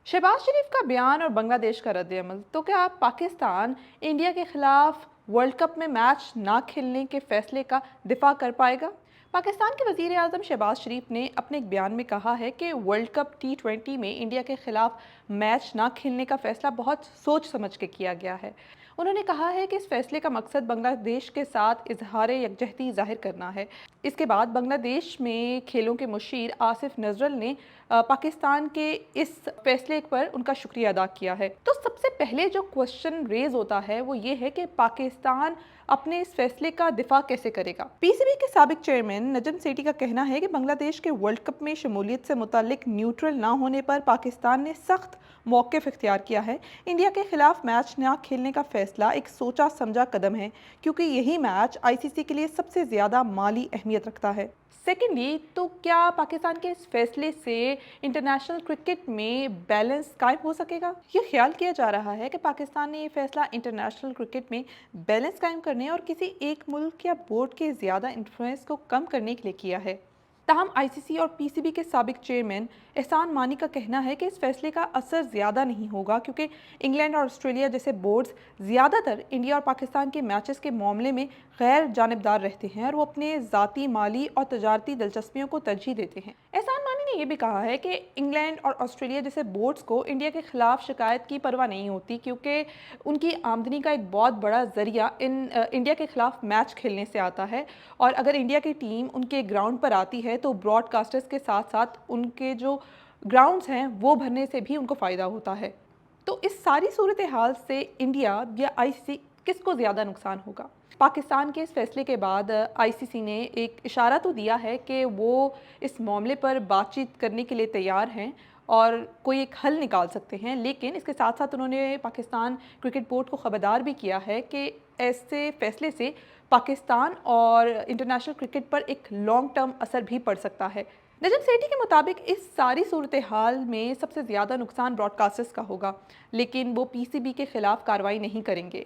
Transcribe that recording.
शहबाज शरीफ का बयान और बांग्लादेश का रद्द-ए-अमल, तो क्या पाकिस्तान इंडिया के खिलाफ वर्ल्ड कप में मैच ना खेलने के फैसले का दिफा कर पाएगा? पाकिस्तान के वज़ीर आज़म शहबाज शरीफ ने अपने एक बयान में कहा है कि वर्ल्ड कप T20 में इंडिया के खिलाफ मैच ना खेलने का फैसला बहुत सोच समझ के किया गया है। उन्होंने कहा है कि इस फैसले का मकसद बांग्लादेश के साथ इजहार यकजहती ज़ाहिर करना है। इसके बाद बांग्लादेश में खेलों के मुशीर आसिफ नजरल ने पाकिस्तान के इस फैसले पर उनका शुक्रिया अदा किया है। तो सबसे पहले जो क्वेश्चन रेज होता है वो ये है कि पाकिस्तान अपने इस फैसले का दिफा कैसे करेगा। पीसीबी के साबिक चेयरमैन नजम सेठी का कहना है कि बांग्लादेश के वर्ल्ड कप में शमूलियत से मुतालिक न्यूट्रल ना होने पर पाकिस्तान ने सख्त मौक़िफ़ इख्तियार किया है। इंडिया के खिलाफ मैच ना खेलने का फैसला एक सोचा समझा कदम है, क्योंकि यही मैच आईसीसी के लिए सबसे ज़्यादा माली अहमियत रखता है। सेकेंडली, तो क्या पाकिस्तान के इस फैसले से इंटरनेशनल क्रिकेट में बैलेंस कायम हो सकेगा? ये ख्याल किया जा रहा है कि पाकिस्तान ने ये फैसला इंटरनेशनल क्रिकेट में बैलेंस कायम करने और किसी एक मुल्क या बोर्ड के ज़्यादा इन्फ्लुएंस को कम करने के लिए किया है। ताहम आईसीसी और पीसीबी के साबिक चेयरमैन एहसान मानी का कहना है कि इस फैसले का असर ज़्यादा नहीं होगा, क्योंकि इंग्लैंड और ऑस्ट्रेलिया जैसे बोर्ड्स ज़्यादातर इंडिया और पाकिस्तान के मैचेस के मामले में गैर जानिबदार रहते हैं और वो अपने ज़ाती, माली और तजारती दिलचस्पियों को तरजीह देते हैं। एहसान मानी ने यह भी कहा है कि इंग्लैंड और ऑस्ट्रेलिया जैसे बोर्ड्स को इंडिया के खिलाफ शिकायत की परवाह नहीं होती, क्योंकि उनकी आमदनी का एक बहुत बड़ा ज़रिया इंडिया के खिलाफ मैच खेलने से आता है। और अगर इंडिया की टीम उनके ग्राउंड पर आती है तो ब्रॉडकास्टर्स के साथ साथ उनके जो ग्राउंड्स हैं वो भरने से भी उनको फ़ायदा होता है। तो इस सारी सूरत हाल से इंडिया या आईसीसी किसको ज़्यादा नुकसान होगा? पाकिस्तान के इस फैसले के बाद आईसीसी ने एक इशारा तो दिया है कि वो इस मामले पर बातचीत करने के लिए तैयार हैं और कोई एक हल निकाल सकते हैं, लेकिन इसके साथ साथ उन्होंने पाकिस्तान क्रिकेट बोर्ड को खबरदार भी किया है कि ऐसे फैसले से पाकिस्तान और इंटरनेशनल क्रिकेट पर एक लॉन्ग टर्म असर भी पड़ सकता है। नजम सेठी के मुताबिक इस सारी सूरत हाल में सबसे ज़्यादा नुकसान ब्रॉडकास्टर्स का होगा, लेकिन वो पीसीबी के खिलाफ कार्रवाई नहीं करेंगे।